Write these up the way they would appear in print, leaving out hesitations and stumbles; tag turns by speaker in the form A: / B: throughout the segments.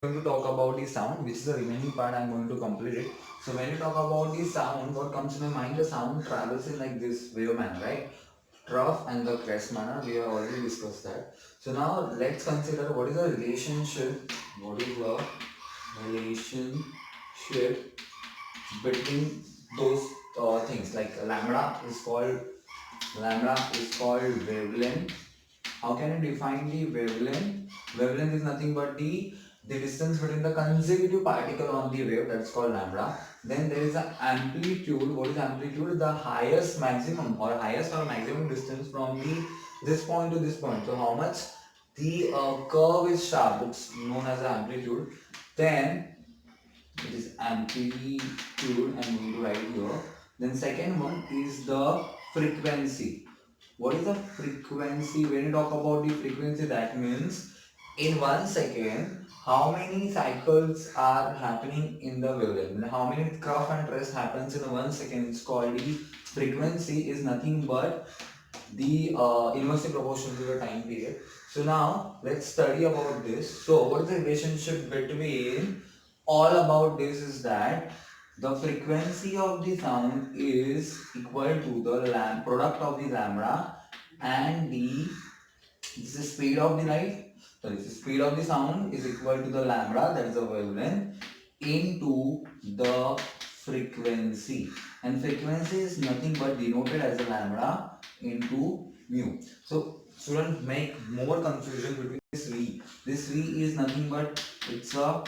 A: going to talk about the sound, which is the remaining part. I'm going to complete it. So when you talk about the sound, what comes to my mind? The sound travels in like this wave manner, right? Trough and the crest manner. We have already discussed that. So now let's consider what is the relationship. What is the relationship between those things? Like lambda is called wavelength. How can you define the wavelength? Wavelength is nothing but the distance between the consecutive particle on the wave, that's called lambda. Then there is an amplitude. What is amplitude? The highest or maximum distance from the this point to this point. So how much the curve is sharp, it's known as amplitude. Then it is amplitude, I'm going to write here. Then second one is the frequency. What is the frequency? When you talk about the frequency, that means in 1 second how many cycles are happening in the wavelength, how many curve and rest happens in 1 second. It's called the frequency, is nothing but the inversely proportional to the time period. So now let's study about this. So what is the relationship between all about this is that the frequency of the sound is equal to the product of the lambda and the this is speed of the light. Sorry, the speed of the sound is equal to the lambda, that is the wavelength, into the frequency. And frequency is nothing but denoted as a lambda into mu. So shouldn't make more confusion between this V. This V is nothing but it's a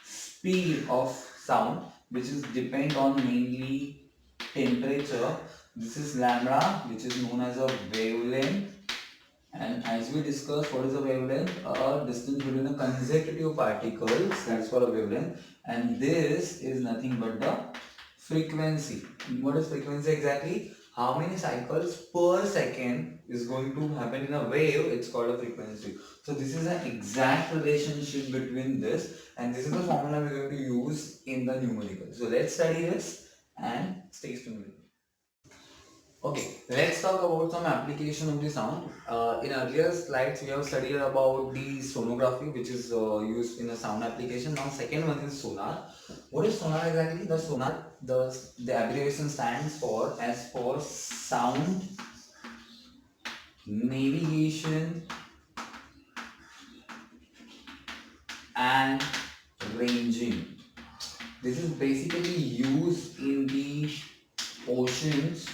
A: speed of sound which is depend on mainly temperature. This is lambda, which is known as a wavelength. And as we discussed, what is a wavelength? A distance between a consecutive particles, that's called a wavelength. And this is nothing but the frequency. What is frequency exactly? How many cycles per second is going to happen in a wave? It's called a frequency. So this is an exact relationship between this, and this is the formula we're going to use in the numerical. So let's study this and stay tuned. Okay, let's talk about some application of the sound. In earlier slides, we have studied about the sonography, which is used in a sound application. Now, second one is sonar. What is sonar exactly? The sonar, the abbreviation stands for as for sound navigation and ranging. This is basically used in the oceans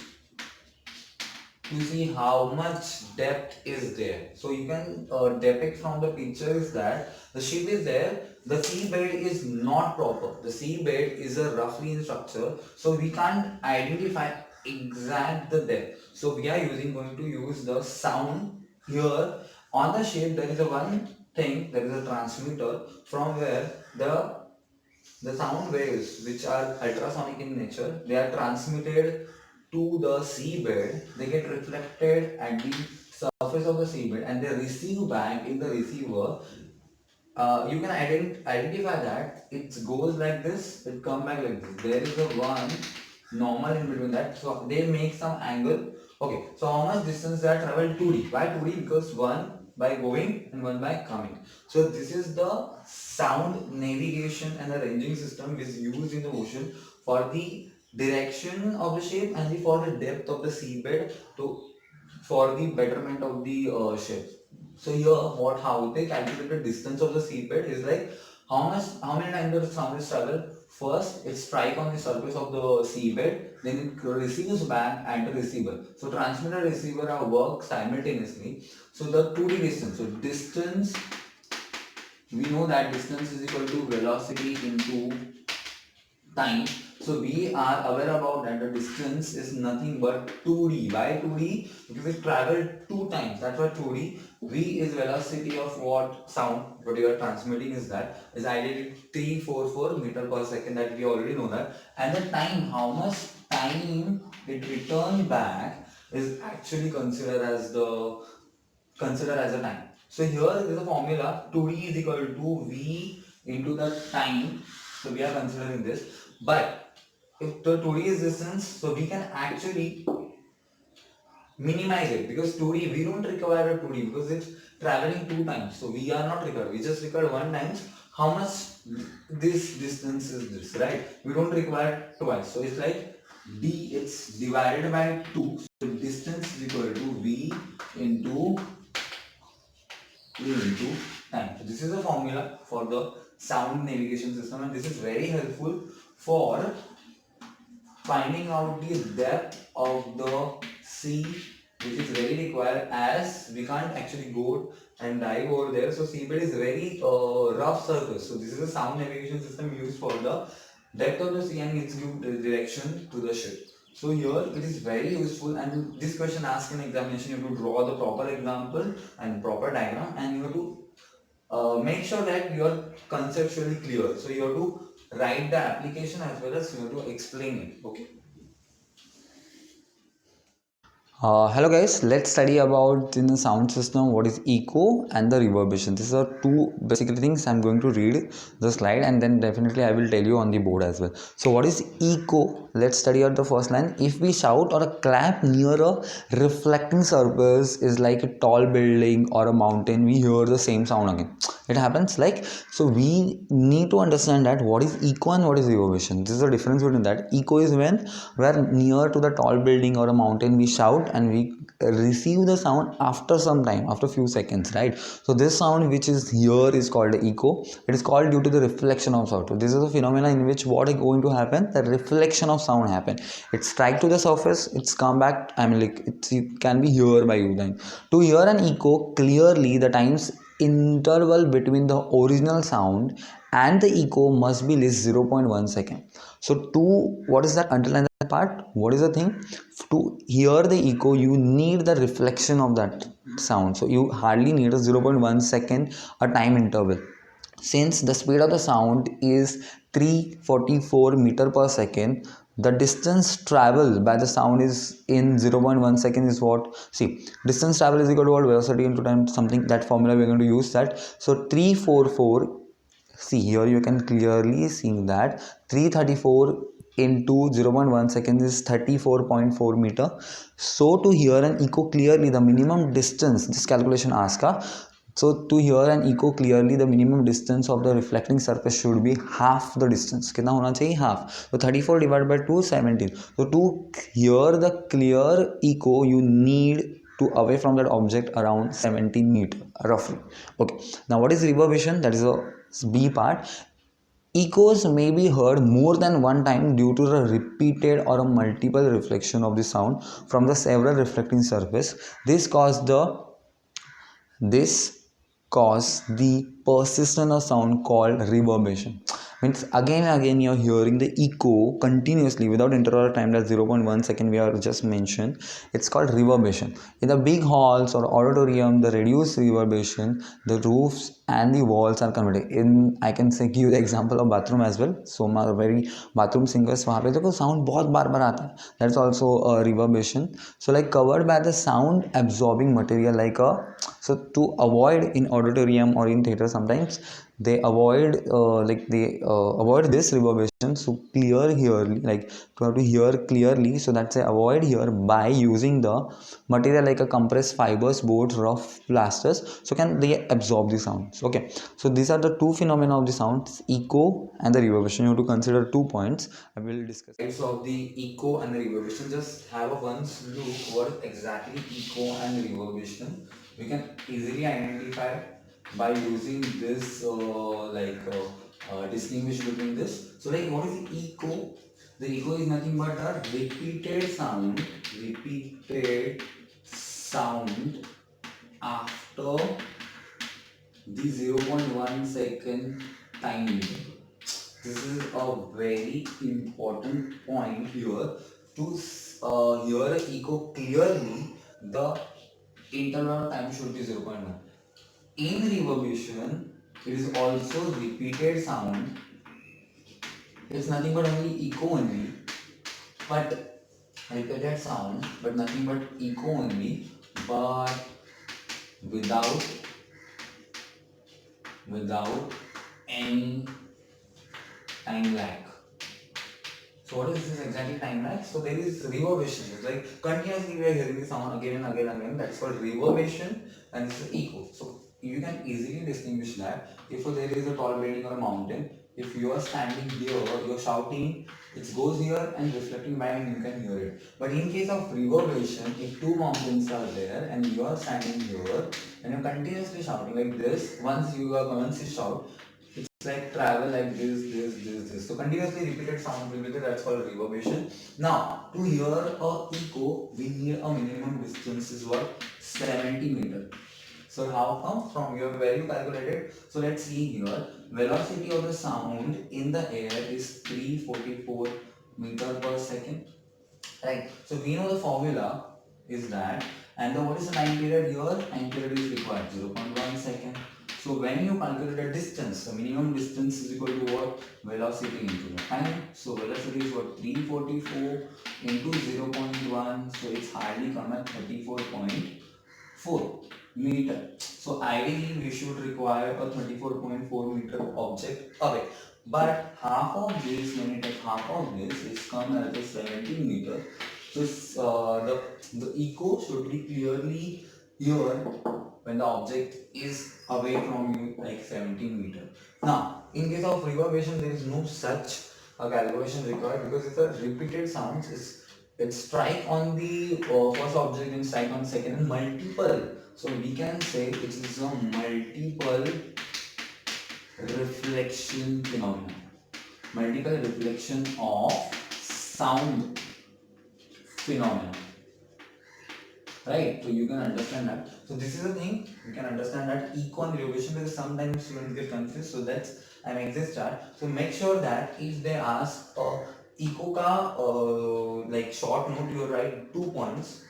A: to see how much depth is there. So you can depict from the picture is that the ship is there, the seabed is not proper. The seabed is a roughly in structure, so we can't identify exact the depth. So we are going to use the sound here. On the ship there is a one thing, there is a transmitter from where the sound waves, which are ultrasonic in nature, they are transmitted to the seabed, they get reflected at the surface of the seabed and they receive back in the receiver. You can identify that it goes like this, it come back like this. There is a one normal in between that, so they make some angle. Okay, so how much distance they are travel? 2D. Why 2D? Because one by going and one by coming. So this is the sound navigation and the ranging system is used in the ocean for the direction of the ship and for the depth of the seabed to for the betterment of the ship. So here, how they calculate the distance of the seabed is like how many times the sound is travel. First, it strike on the surface of the seabed, then it receives back at the receiver. So transmitter and receiver are work simultaneously. So the 2D distance. So distance, we know that distance is equal to velocity into time. So we are aware about that the distance is nothing but 2D. Why 2D? Because it traveled 2 times. That's why 2D. V is velocity of what sound, what you are transmitting is that is ideally 344 meter per second, that we already know that. And the time, how much time it returned back is actually considered as a time. So here is a formula 2D is equal to V into the time. So we are considering this. But if the 2D is distance, so we can actually minimize it, because 2D we don't require a 2D because it's traveling 2 times. So we are not required. We just require 1 times. how much this distance is this, right? We don't require twice. So it's like d, it's divided by 2. So distance is equal to v into a into time. So this is the formula for the sound navigation system, and this is very helpful for finding out the depth of the sea, which is very required as we can't actually go and dive over there. So seabed is very rough surface. So this is a sound navigation system used for the depth of the sea and gives you the direction to the ship. So here it is very useful, and this question asked in examination, you have to draw the proper example and proper diagram, and you have to make sure that you are conceptually clear. So you have to write the application as well as you have to explain it. Okay.
B: Hello guys, let's study about in the sound system what is echo and the reverberation. These are two basically things. I'm going to read the slide and then definitely I will tell you on the board as well. So what is echo? Let's study out the first line. If we shout or a clap near a reflecting surface is like a tall building or a mountain, we hear the same sound again. It happens like, so we need to understand that what is echo and what is reverberation. This is the difference between that. Echo is when we are near to the tall building or a mountain, we shout and we receive the sound after some time, after few seconds, right? So this sound which is here is called echo. It is called due to the reflection of sound. So this is a phenomena in which what is going to happen, the reflection of sound happen. It strike to the surface, it's come back, I mean like it can be heard by you. Then to hear an echo clearly, the times interval between the original sound and the echo must be less 0.1 second. So to what is that underline that part, what is the thing, to hear the echo you need the reflection of that sound. So you hardly need a 0.1 second a time interval. Since the speed of the sound is 344 meter per second, the distance traveled by the sound is in 0.1 second is what, see, distance travel is equal to what, velocity into time, something, that formula we're going to use that. So 344, see here you can clearly see that 334 into 0.1 seconds is 34.4 meter. So to hear an echo clearly, the minimum distance, this calculation asks, so to hear an echo clearly, the minimum distance of the reflecting surface should be half the distance. कितना होना चाहिए? Half. So 34 divided by 2 17. So to hear the clear echo, you need to away from that object around 17 meter roughly. Okay. Now what is reverberation? That is a B part. Echoes may be heard more than one time due to the repeated or a multiple reflection of the sound from the several reflecting surface. This cause the persistent of sound called reverberation. Means again and again you're hearing the echo continuously without interval time, that 0.1 second we are just mentioned. It's called reverberation. In the big halls or auditorium, the reduced reverberation, the roofs and the walls are converted. In I can say give the example of bathroom as well. So my very bathroom singers वहाँ पे देखो sound बहुत बार बार आता है. That's also a reverberation. So like covered by the sound absorbing material like a, so to avoid in auditorium or in theater sometimes they avoid avoid this reverberation, so clear here like to have to hear clearly, so that's a avoid here by using the material like a compressed fibers, boards, rough plasters, so can they absorb the sounds. Okay, so these are the two phenomena of the sounds, echo and the reverberation. You have to consider 2 points I will discuss.
A: Types of the echo and the reverberation. Just have a once look what exactly echo and reverberation. We can easily identify by using this distinguish between this. So like what is the echo? The echo is nothing but a repeated sound after the 0.1 second time interval. This is a very important point here. To hear a echo clearly, the interval of time should be 0.1. In reverberation, it is also repeated sound. It's nothing but only echo only, but repeated sound, but nothing but echo only, but without without any time lag. So what is this exactly time lag? So there is reverberation. It's like continuously we are hearing the sound again and again and again. That's called reverberation, and this is echo. So you can easily distinguish that if there is a tall building or a mountain. If you are standing here, you're shouting, it goes here and reflecting back and you can hear it. But in case of reverberation, if two mountains are there and you are standing here and you're continuously shouting like this, once you shout, it's like travel like this. So continuously repeated sound will be there, that's called reverberation. Now, to hear a echo, we need a minimum distance is what? 70 meter. So how come from your value calculated? So let's see here. Velocity of the sound in the air is 344 meter per second. Right. So we know the formula is that, and the what is the time period here? Time period is required 0.1 second. So when you calculate the distance, the minimum distance is equal to what? Velocity into the time. So velocity is what? 344 into 0.1. So it's hardly come at 34.4 meter. So ideally we should require a 34.4 meter object away. But half of this, when you take half of this, is come at a 17 meter. So the echo should be clearly here when the object is away from you like 17 meter. Now, in case of reverberation, there is no such a calculation required because it's a repeated sounds. It strike on the first object and strike on second and multiple. So we can say it is a multiple reflection phenomenon. Multiple reflection of sound phenomenon. Right? So you can understand that. So this is the thing, you can understand that echo and reverberation because sometimes students get confused. So that's an exist chart. So make sure that if they ask echo ka like short note, you write 2 points.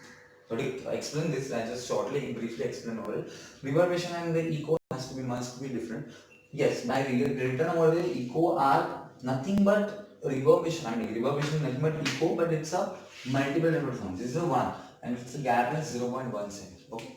A: So to explain this, I just shortly, briefly explain over it. Reverberation and the echo must be different. Yes, my written over the echo are nothing but reverberation. I mean, reverberation is nothing but echo, but it's a multiple level sound. This is a one, and it's a gap is 0.1 second. Okay.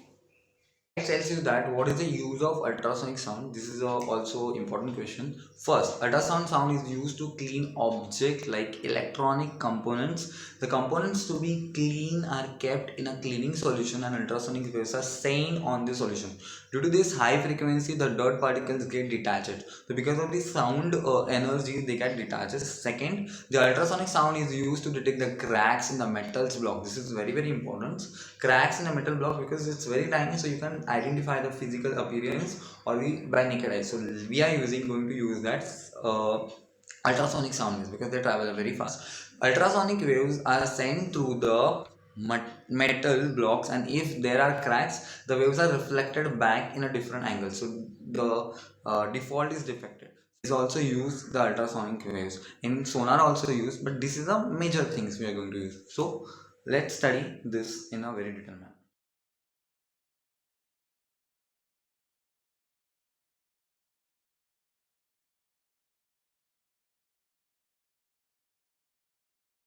B: It tells you that what is the use of ultrasonic sound. This is a also important question. First, ultrasound sound is used to clean object like electronic components. The components to be clean are kept in a cleaning solution and ultrasonic waves are seen on the solution. Due to this high frequency, the dirt particles get detached. So because of the sound energy, they get detached. Second, the ultrasonic sound is used to detect the cracks in the metals block. This is very important. Cracks in a metal block because it's very tiny, so you can identify the physical appearance or by naked eye. So we are going to use that ultrasonic sound waves because they travel very fast. Ultrasonic waves are sent through the metal blocks, and if there are cracks, the waves are reflected back in a different angle. So the default is defected. Is also use the ultrasonic waves in sonar also used, but this is the major things we are going to use. So let's study this in a very detailed manner.